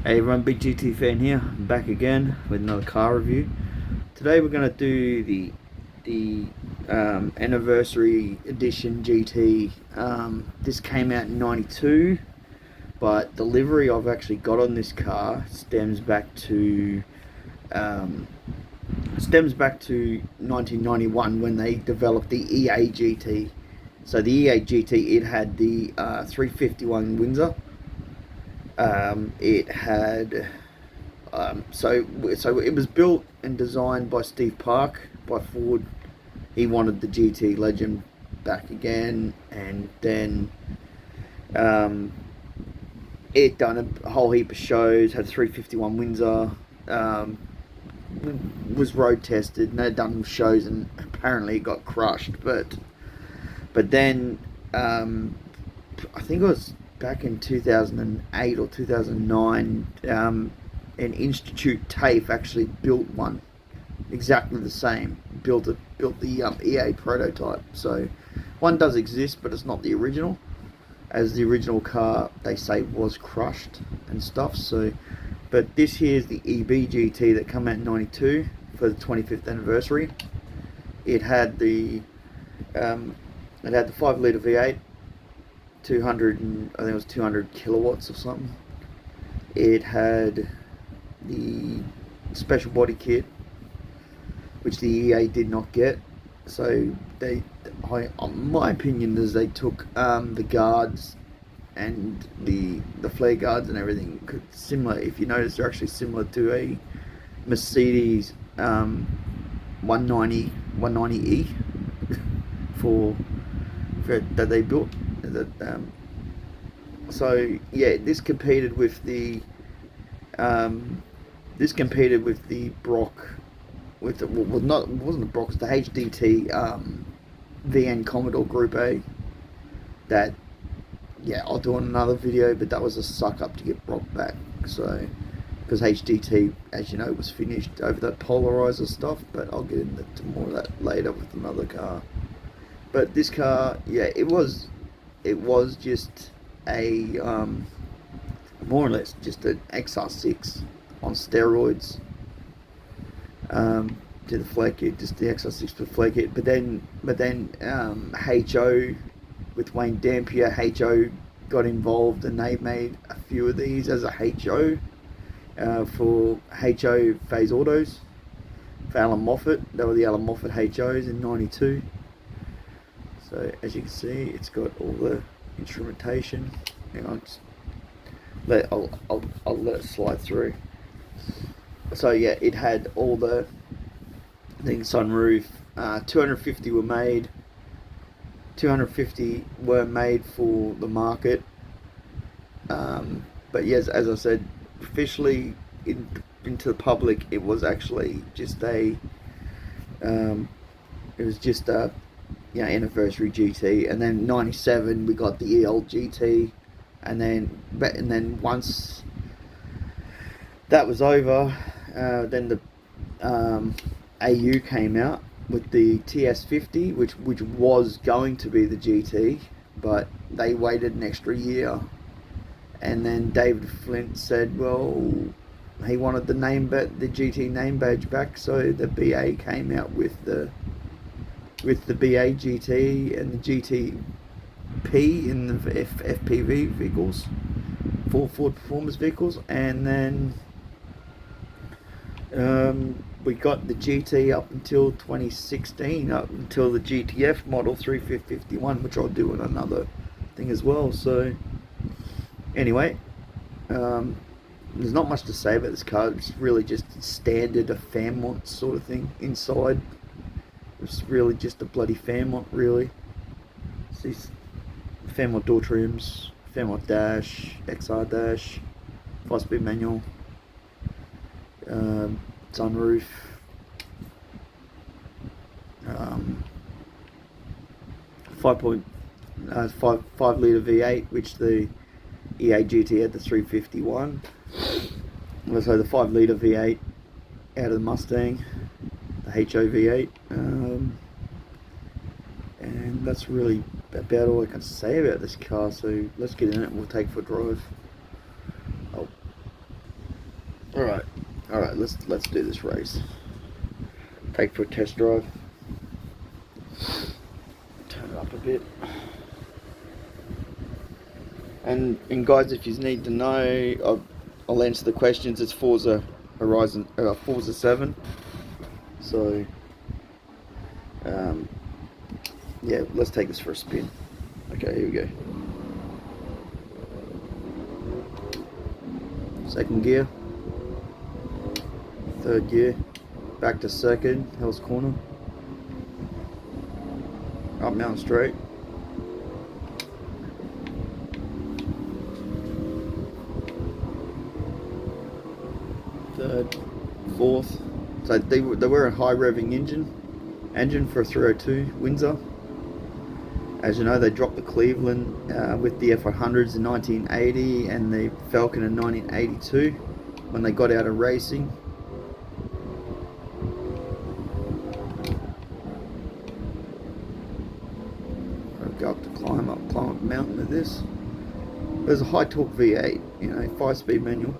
Hey everyone, Big GT fan here. I'm back again with another car review. Today we're going to do the anniversary edition GT. This came out in '92, but the livery I've actually got on this car stems back to 1991 when they developed the EA GT. So the EA GT, it had the 351 Windsor. It had so it was built and designed by Steve Park by Ford. He wanted the GT Legend back again, and then it done a whole heap of shows. Had 351 Windsor, was road tested, and they'd done shows, and apparently it got crushed. But then I think it was back in 2008 or 2009, an Institute TAFE actually built one exactly the same. Built the EA prototype. So one does exist, but it's not the original, as the original car they say was crushed and stuff. So, but this here is the EB GT that came out in '92 for the 25th anniversary. It had the 5-litre V8. 200 and I think it was 200 kilowatts or something. It had the special body kit, which the EA did not get. So my opinion is they took the guards and the flare guards and everything similar. If you notice, they're actually similar to a Mercedes 190E for that they built. So yeah, this competed with the Brock, with the, well, not, it wasn't the Brock, it was the HDT VN Commodore Group A. That, yeah, I'll do another video, but that was a suck up to get Brock back. So because HDT, as you know, was finished over that polarizer stuff, but I'll get into more of that later with another car. But this car, yeah, it was just a more or less just an XR6 on steroids. To the flare kit, just the XR6 for flare kit. But then HO with Wayne Dampier, HO got involved, and they made a few of these as a HO for HO Phase Autos for Alan Moffat. They were the Alan Moffat HOs in '92. So as you can see, it's got all the instrumentation. Hang on, I'll let it slide through. So yeah, it had all the things, sunroof. 250 were made. 250 were made for the market. But yes, as I said, officially into the public, it was actually just a anniversary GT. And then '97 we got the EL GT, and then once that was over, then the AU came out with the TS50, which was going to be the GT, but they waited an extra year. And then David Flint said, well, he wanted the GT name badge back, so the BA came out with the BA GT and the GTP in the FPV vehicles, for Ford Performance vehicles. And then we got the GT up until 2016, up until the GTF model 351, which I'll do in another thing as well. So anyway, there's not much to say about this car. It's really just standard, a Fairmont sort of thing inside. It's really just a bloody Fairmont, really. It's these Fairmont door trims, Fairmont dash, XR dash, 5-speed manual, sunroof, 5-litre V8, which the EA GT had the 351. So the 5-litre V8 out of the Mustang, the HO V8, and that's really about all I can say about this car. So let's get in it and we'll take it for a drive. Alright, let's do this race. Take for a test drive. Turn it up a bit. And guys, if you need to know, I'll answer the questions. It's Forza 7. So yeah, let's take this for a spin. Okay, here we go. Second gear, third gear, back to second, Hell's Corner, up Mountain Straight, third, fourth. So they were a high revving engine for a 302 Windsor. As you know, they dropped the Cleveland with the F100s in 1980 and the Falcon in 1982 when they got out of racing. I'll go up to climb up a mountain with this. There's a high torque V8, you know, 5-speed manual.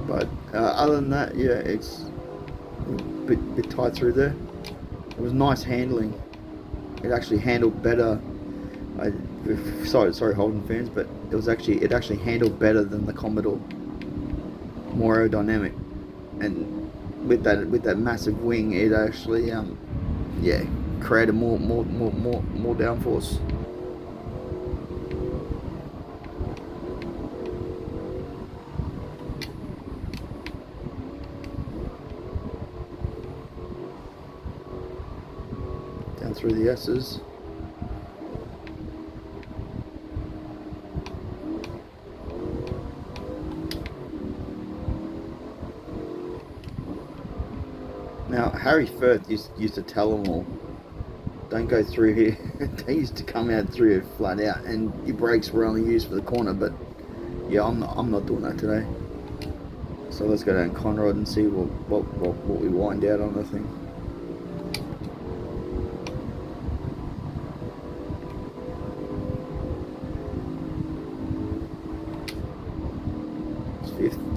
But other than that, yeah, it's a bit tight through there. It was nice handling. It actually handled better. Sorry, Holden fans, but it actually handled better than the Commodore. More aerodynamic, and with that massive wing, it actually yeah, created more downforce. Down through the S's. Now, Harry Firth used to tell them all, don't go through here. They used to come out through here flat out, and your brakes were only used for the corner. But yeah, I'm not doing that today. So let's go down Conrod and see what we wind out on the thing.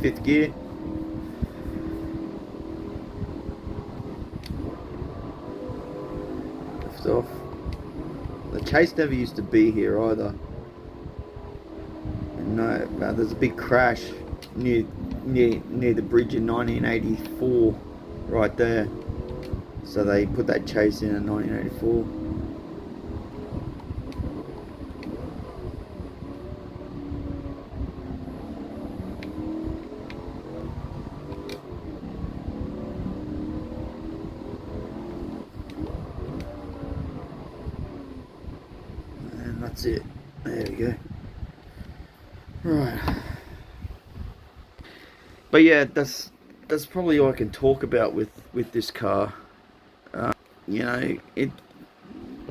Fifth gear. Lift off. The chase never used to be here either. And no, there's a big crash near the bridge in 1984, right there. So they put that chase in 1984. That's it. There we go. Right. But yeah, that's probably all I can talk about with this car. You know, it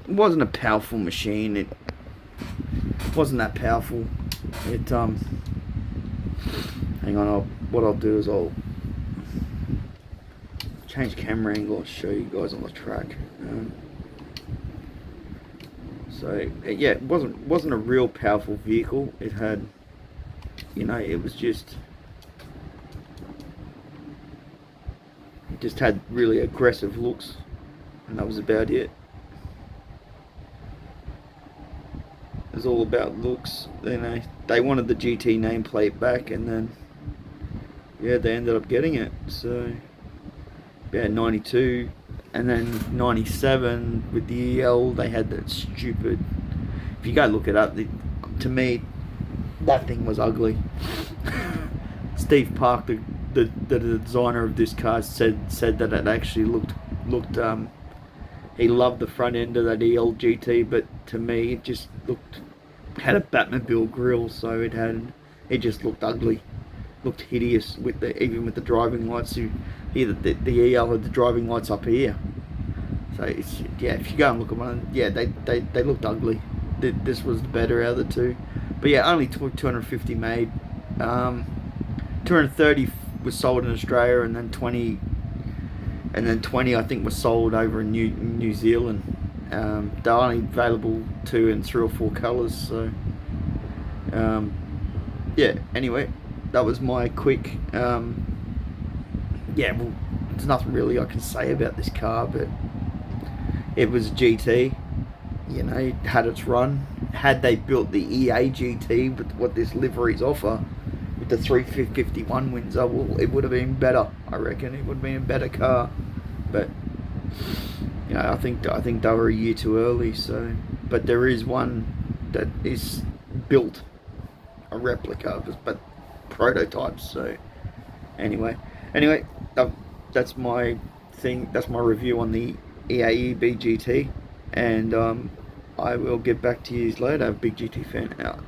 wasn't a powerful machine. It wasn't that powerful. It hang on. What I'll do is I'll change camera angle and show you guys on the track. So yeah, it wasn't a real powerful vehicle. It had, you know, it just had really aggressive looks, and that was about it. It was all about looks. You know, they wanted the GT nameplate back, and then yeah, they ended up getting it. So yeah, 92. And then 97 with the EL, they had that stupid. If you go look it up, to me, that thing was ugly. Steve Park, the designer of this car, said that it actually looked. He loved the front end of that EL GT, but to me, it just had a Batmobile grille, so it just looked ugly. Looked hideous even with the driving lights. Here the EL had the driving lights up here. So it's, yeah, if you go and look at one, yeah, they looked ugly. This was the better out of the two. But yeah, only 250 made. 230 was sold in Australia, and then 20 and then 20 I think was sold over in New Zealand. They're only available 2 and 3 or 4 colours, so yeah, anyway, that was my quick yeah, well, there's nothing really I can say about this car, but it was a GT, you know, it had its run. Had they built the EA GT with what this liveries offer, with the 351 Windsor, well, it would have been better. I reckon it would have been a better car, but you know, I think they were a year too early. So, but there is one that is built, a replica, but prototypes. So, anyway, that's my thing. That's my review on the EA EB GT, and I will get back to you later. Big GT fan out.